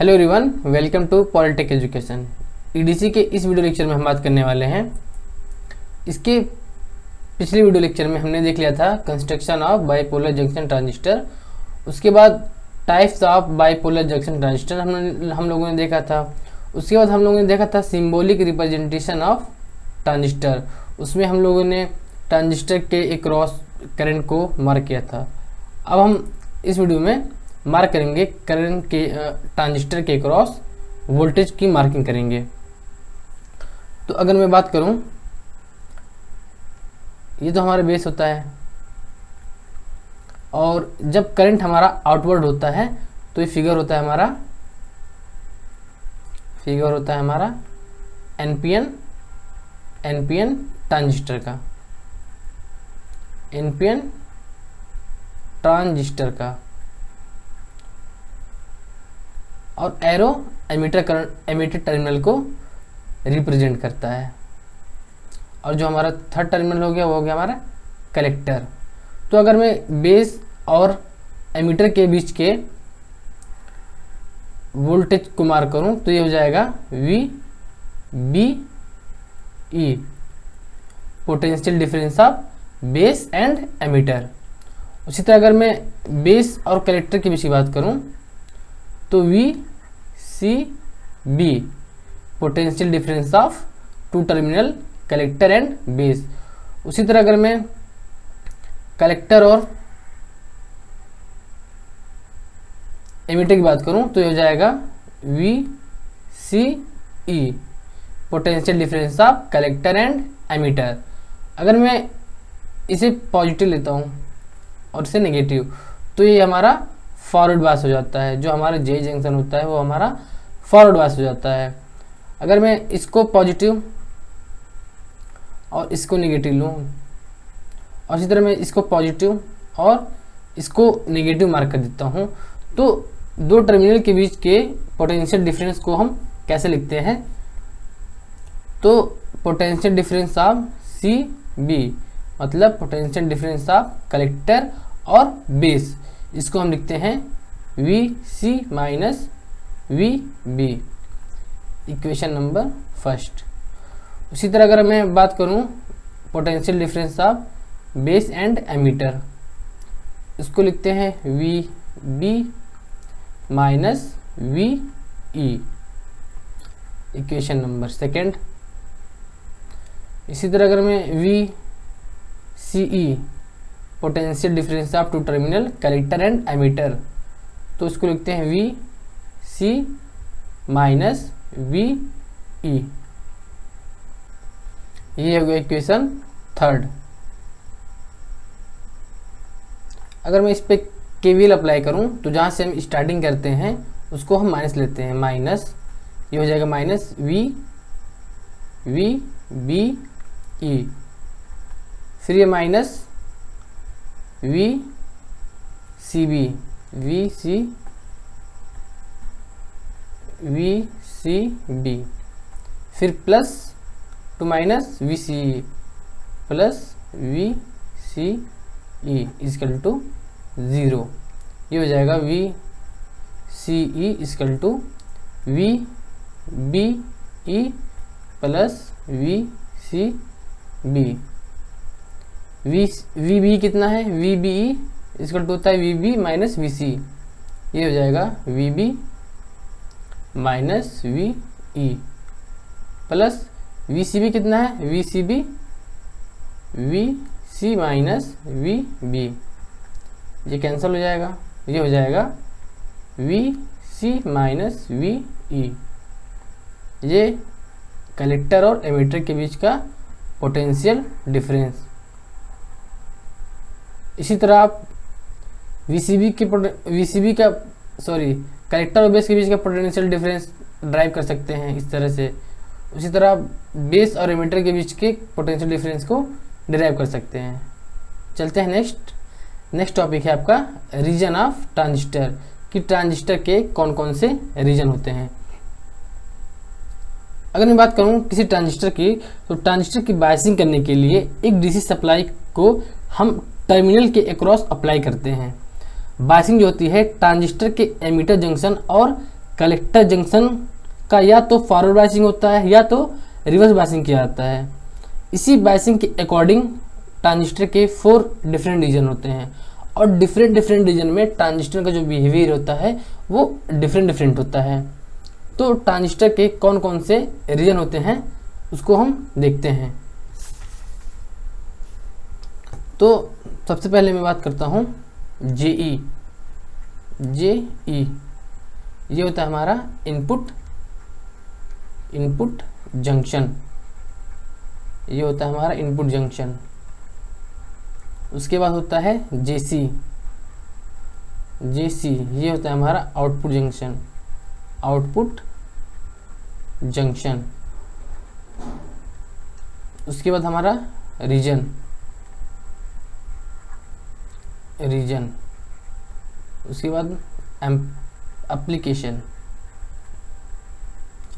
Hello everyone, welcome to Polytech education. EDC के इस video lecture में हम बात करने वाले हैं। इसके पिछले वीडियो लेक्चर में हमने देख लिया था construction of bipolar junction transistor. उसके बाद types of bipolar junction transistor हम लोगों ने देखा था। उसके बाद हम लोगों ने देखा था सिंबॉलिक रिप्रेजेंटेशन ऑफ ट्रांजिस्टर। उसमें हम लोगों ने ट्रांजिस्टर के अक्रॉस करंट को मार्क किया था। अब हम इस वीडियो में मार्क करेंगे करंट के ट्रांजिस्टर के अक्रॉस वोल्टेज की मार्किंग करेंगे। तो अगर मैं बात करूं, ये तो हमारा बेस होता है और जब करंट हमारा आउटवर्ड होता है तो ये फिगर होता है हमारा एनपीएन ट्रांजिस्टर का, एनपीएन ट्रांजिस्टर का। और एरो एमिटर टर्मिनल को रिप्रेजेंट करता है। और जो हमारा थर्ड टर्मिनल हो गया वो हो गया हमारा कलेक्टर। तो अगर मैं बेस और एमिटर के बीच के वोल्टेज को मार्क करूं तो ये हो जाएगा VBE, potential difference of base and emitter. उसी तरह अगर मैं बेस और कलेक्टर के बीच की बात करूं तो VCB, potential difference of two terminal collector and base. उसी तरह अगर मैं कलेक्टर और एमिटर की बात करूं तो ये हो जाएगा VCE, potential difference of collector and emitter. अगर मैं इसे पॉजिटिव लेता हूं और इसे नेगेटिव तो ये हमारा फॉरवर्ड बायस हो जाता है। जो हमारा जे जंक्शन होता है वो हमारा फॉरवर्ड बायस हो जाता है। अगर मैं इसको पॉजिटिव और इसको नेगेटिव लूँ और इसी तरह मैं इसको पॉजिटिव और इसको नेगेटिव मार्क कर देता हूँ तो दो टर्मिनल के बीच के पोटेंशियल डिफरेंस को हम कैसे लिखते हैं? तो पोटेंशियल डिफरेंस ऑफ CB मतलब पोटेंशियल डिफरेंस ऑफ कलेक्टर और बेस, इसको हम लिखते हैं VC minus VB, equation number first. उसी तरह अगर मैं बात करूं potential difference of base and emitter, इसको लिखते हैं VB minus VE, equation number second. इसी तरह अगर मैं VCE, potential difference of two terminal collector and emitter, तो इसको लिखते हैं VC माइनस VE, ये हो गया इक्वेशन थर्ड। अगर मैं इस पे KVL अप्लाई करूं तो जहां से हम स्टार्टिंग करते हैं उसको हम माइनस लेते हैं, माइनस ये हो जाएगा माइनस VBE, फिर ये माइनस VCB, फिर plus two minus VCE plus VCE equal to 0। ये हो जाएगा VCE equal to VBE plus VCB। VB कितना है? VBE इसका टू होता है VB माइनस VC, ये हो जाएगा VB minus VE plus VCB कितना है? VC माइनस VB, ये कैंसिल हो जाएगा, ये हो जाएगा VC माइनस VE। ये कलेक्टर और एमिटर के बीच का पोटेंशियल डिफरेंस। इसी तरह आप कलेक्टर और बेस के बीच का पोटेंशियल डिफरेंस ड्राइव कर सकते हैं इस तरह से। उसी तरह आप बेस और एमिटर के बीच के पोटेंशियल डिफरेंस को डिराइव कर सकते हैं। चलते हैं नेक्स्ट टॉपिक है आपका रीजन ऑफ ट्रांजिस्टर, कि ट्रांजिस्टर के कौन कौन से रीजन होते हैं। अगर मैं बात करूं किसी ट्रांजिस्टर की, तो ट्रांजिस्टर की बायसिंग करने के लिए एक DC सप्लाई को हम टर्मिनल के अक्रॉस अप्लाई करते हैं। बायसिंग जो होती है ट्रांजिस्टर के एमिटर जंक्शन और कलेक्टर जंक्शन का या तो फॉरवर्ड बायसिंग होता है या तो रिवर्स बायसिंग किया जाता है। इसी बायसिंग के अकॉर्डिंग ट्रांजिस्टर के 4 डिफरेंट रीजन होते हैं और डिफरेंट रीजन में ट्रांजिस्टर का जो बिहेवियर होता है वो डिफरेंट होता है। तो ट्रांजिस्टर के कौन कौन से रीजन होते हैं उसको हम देखते हैं। तो सबसे पहले मैं बात करता हूँ जेई। ये होता है हमारा इनपुट जंक्शन। ये होता है हमारा इनपुट जंक्शन। उसके बाद होता है जेसी। ये होता है हमारा आउटपुट जंक्शन। उसके बाद हमारा रीजन। उसके बाद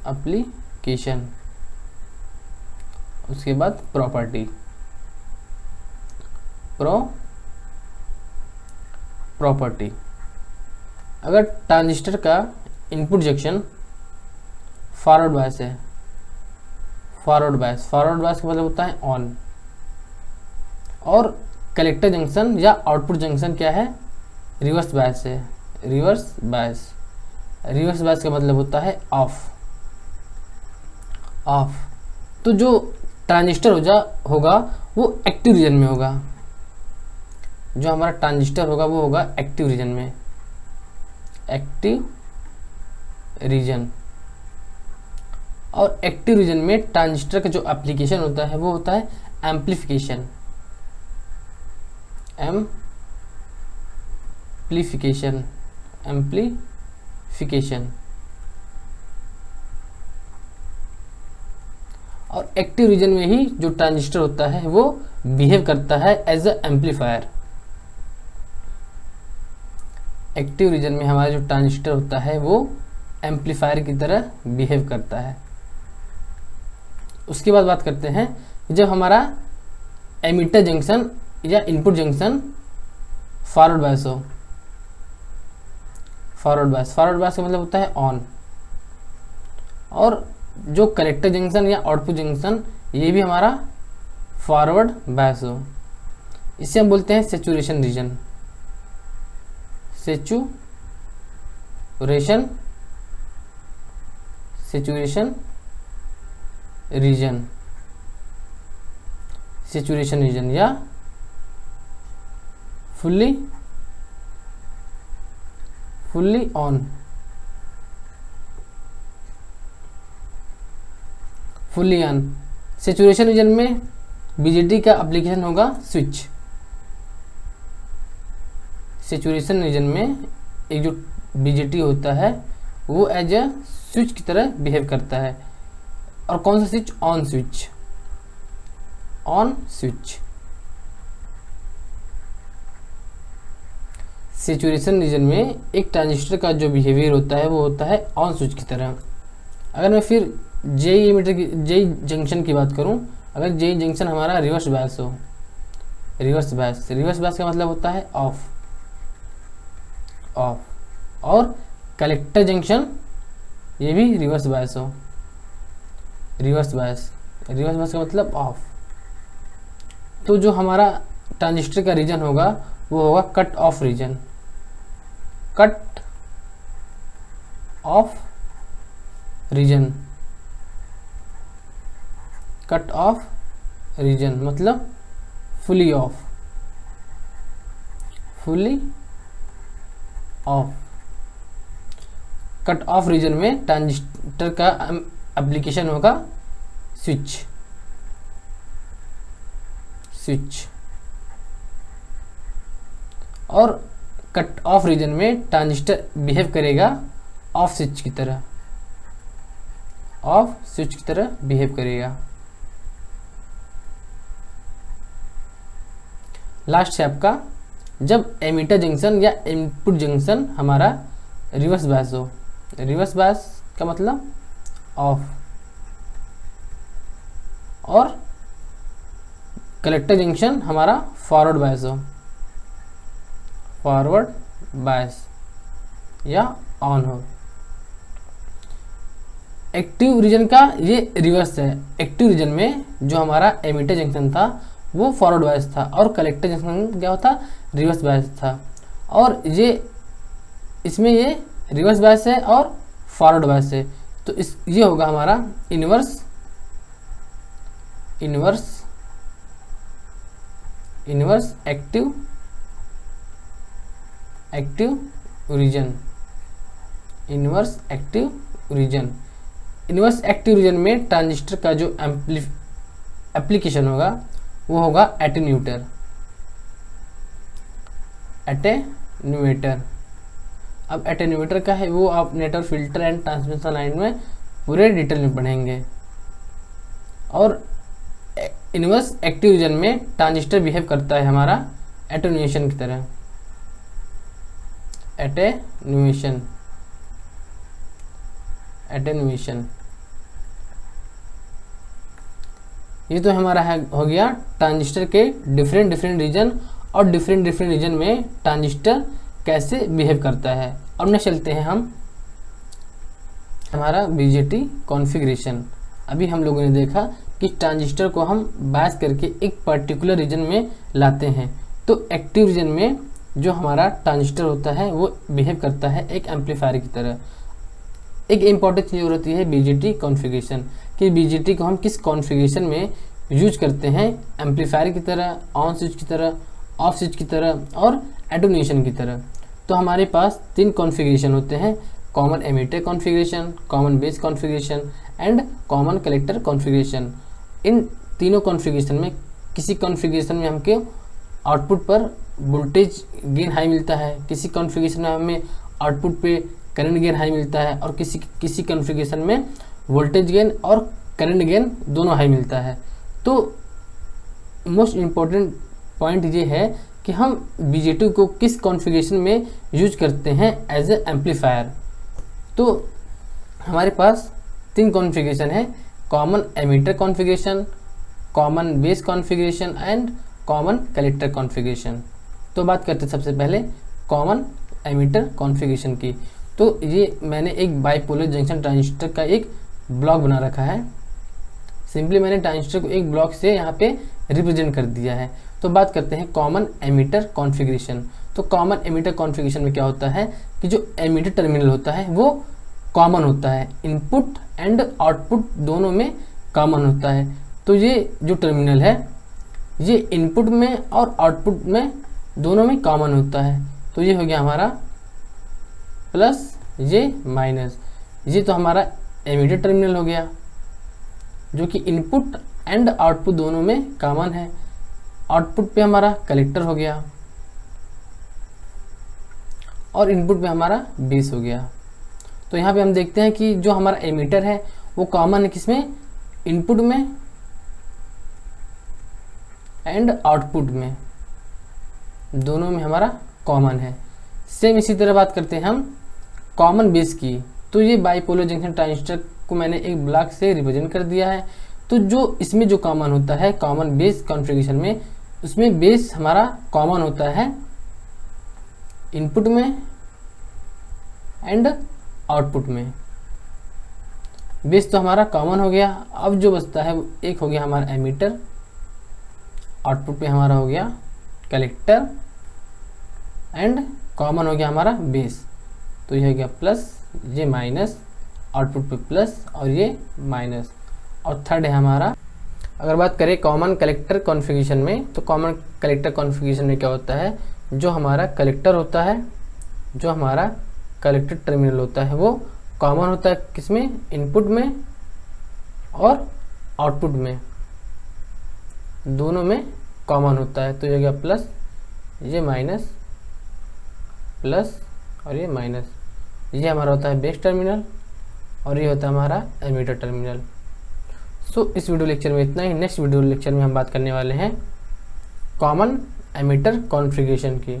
एप्लीकेशन। उसके बाद प्रॉपर्टी। अगर ट्रांजिस्टर का इनपुट जंक्शन फॉरवर्ड बायस है, फॉरवर्ड बायस का मतलब होता है ऑन, और कलेक्टर जंक्शन या आउटपुट जंक्शन क्या है, रिवर्स बायस है। रिवर्स बायस का मतलब होता है ऑफ। तो जो ट्रांजिस्टर होगा वो एक्टिव रीजन में होगा। जो हमारा ट्रांजिस्टर होगा वो होगा एक्टिव रीजन में, और एक्टिव रीजन में ट्रांजिस्टर का जो एप्लीकेशन होता है वो होता है एम्प्लीफिकेशन। और एक्टिव रीजन में ही जो ट्रांजिस्टर होता है वो बिहेव करता है as a amplifier. Active region में हमारा जो ट्रांजिस्टर होता है वो एम्पलीफायर की तरह बिहेव करता है। उसके बाद बात करते हैं जब हमारा एमिटर जंक्शन या इनपुट जंक्शन फॉरवर्ड बायस हो। फॉरवर्ड बायस का मतलब होता है ऑन, और जो कलेक्टर जंक्शन या आउटपुट जंक्शन ये भी हमारा फॉरवर्ड बायस हो। इसे हम बोलते हैं सैचुरेशन रीजन। सैचुरेशन रीजन या फुल्ली ऑन। सैचुरेशन रीजन में बीजेटी का एप्लीकेशन होगा स्विच। सैचुरेशन रीजन में एक जो बीजेटी होता है वो एज ए स्विच की तरह बिहेव करता है। और कौन सा switch? On switch. Saturation region में एक ट्रांजिस्टर का जो बिहेवियर होता है वो होता है ऑन स्विच की तरह। अगर मैं फिर जेई जंक्शन की बात करूं, अगर जेई जंक्शन हमारा रिवर्स बायस हो, रिवर्स बायस का मतलब होता है ऑफ। और कलेक्टर जंक्शन ये भी रिवर्स बायस हो, रिवर्स बायस का मतलब ऑफ। तो जो हमारा ट्रांजिस्टर का रीजन होगा वो होगा cut off region. Cut off region मतलब fully off. Cut off region में ट्रांजिस्टर का एप्लीकेशन होगा स्विच। और कट ऑफ रीजन में ट्रांजिस्टर बिहेव करेगा ऑफ स्विच की तरह बिहेव करेगा। लास्ट है आपका जब एमिटर जंक्शन या इनपुट जंक्शन हमारा रिवर्स बायस हो। रिवर्स बायस का मतलब ऑफ, और कलेक्टर जंक्शन हमारा फॉरवर्ड बायस हो, फॉरवर्ड बायस या ऑन हो। एक्टिव रीजन का ये रिवर्स है। एक्टिव रीजन में जो हमारा एमिटर जंक्शन था वो फॉरवर्ड बायस था और कलेक्टर जंक्शन क्या होता, रिवर्स बायस था। और ये इसमें ये रिवर्स बायस है और फॉरवर्ड बायस है, तो इस ये होगा हमारा inverse active region. Inverse active region में ट्रांजिस्टर का जो एप्लीकेशन होगा वो होगा एटेन्यूएटर। अब एटेन्यूएटर का है वो आप network filter and transmission line में पूरे डिटेल में पढ़ेंगे। और इनवर्स एक्टिव रीजन में ट्रांजिस्टर बिहेव करता है हमारा एटेन्यूएशन की तरह। एटेन्यूएशन ये तो हमारा हो गया ट्रांजिस्टर के डिफरेंट रीजन और डिफरेंट रीजन में ट्रांजिस्टर कैसे बिहेव करता है। अब नेक्स्ट चलते हैं हम हमारा बीजेटी कॉन्फ़िगरेशन। अभी हम लोगों ने देखा कि ट्रांजिस्टर को हम बायस करके एक पर्टिकुलर रीजन में लाते हैं, तो एक्टिव रीजन में जो हमारा ट्रांजिस्टर होता है वो बिहेव करता है एक एम्पलीफायर की तरह। एक इम्पॉर्टेंट चीज़ होती है बीजेटी कॉन्फ़िगरेशन, कि बीजेटी को हम किस कॉन्फ़िगरेशन में यूज करते हैं, एम्पलीफायर की तरह, ऑन स्विच की तरह, ऑफ स्विच की तरह और एटेन्यूएशन की तरह। तो हमारे पास 3 कॉन्फ़िगरेशन होते हैं, common emitter configuration, common base configuration and common collector configuration. इन तीनों कॉन्फ़िगरेशन में किसी कॉन्फ़िगरेशन में हमके आउटपुट पर वोल्टेज गेन हाई मिलता है, किसी कॉन्फ़िगरेशन में हमें आउटपुट पे करंट गेन हाई मिलता है और किसी कॉन्फ़िगरेशन में वोल्टेज गेन और करंट गेन दोनों हाई मिलता है। तो मोस्ट इम्पॉर्टेंट पॉइंट ये है कि हम बीजेटी को किस कॉन्फ़िगरेशन में यूज करते हैं एज ए एम्पलीफायर। तो हमारे पास 3 कॉन्फ़िगरेशन है, common emitter configuration, common base configuration and common collector configuration. तो बात करते हैं सबसे पहले कॉमन एमिटर कॉन्फ़िगरेशन की। तो ये मैंने एक बाइपोलर जंक्शन ट्रांजिस्टर का एक ब्लॉक बना रखा है। सिंपली मैंने ट्रांजिस्टर को एक ब्लॉक से यहाँ पे रिप्रेजेंट कर दिया है। तो बात करते हैं कॉमन एमिटर कॉन्फ़िगरेशन। तो कॉमन एमिटर कॉन्फ़िगरेशन में क्या होता है कि जो एमिटर टर्मिनल होता है वो कॉमन होता है, इनपुट एंड आउटपुट दोनों में कॉमन होता है। तो ये जो टर्मिनल है ये इनपुट में और आउटपुट में दोनों में कॉमन होता है। तो ये हो गया हमारा प्लस, ये माइनस। ये तो हमारा एमिटर टर्मिनल हो गया जो कि इनपुट एंड आउटपुट दोनों में कॉमन है। आउटपुट पे हमारा कलेक्टर हो गया और इनपुट पे हमारा बेस हो गया। तो यहाँ पे हम देखते हैं कि जो हमारा एमिटर है वो कॉमन है किसमें, इनपुट में एंड आउटपुट में, दोनों में हमारा कॉमन है। सेम इसी तरह बात करते हैं हम कॉमन बेस की। तो ये बाइपोलर जंक्शन ट्रांजिस्टर को मैंने एक ब्लॉक से रिप्रेजेंट कर दिया है। तो जो इसमें जो कॉमन होता है कॉमन बेस कॉन्फ़िगरेशन में, उसमें बेस हमारा कॉमन होता है इनपुट में एंड आउटपुट में। बेस तो हमारा कॉमन हो गया। अब जो बचता है एक हो गया हमारा एमिटर, आउटपुट पे हमारा हो गया कलेक्टर एंड कॉमन हो गया हमारा बेस। तो ये हो गया प्लस, ये माइनस, आउटपुट पे प्लस और ये माइनस। और थर्ड है हमारा, अगर बात करें कॉमन कलेक्टर कॉन्फ़िगरेशन में, तो कॉमन कलेक्टर कॉन्फ़िगरेशन में क्या होता है, जो हमारा कलेक्टर होता है, जो हमारा कलेक्टर टर्मिनल होता है वो कॉमन होता है किसमें, इनपुट में और आउटपुट में, दोनों में कॉमन होता है। तो ये हो गया प्लस, ये माइनस, प्लस और ये माइनस। ये हमारा होता है बेस टर्मिनल और ये होता है हमारा एमिटर टर्मिनल। सो इस वीडियो लेक्चर में इतना ही। नेक्स्ट वीडियो लेक्चर में हम बात करने वाले हैं कॉमन एमिटर कॉन्फ़िगरेशन की।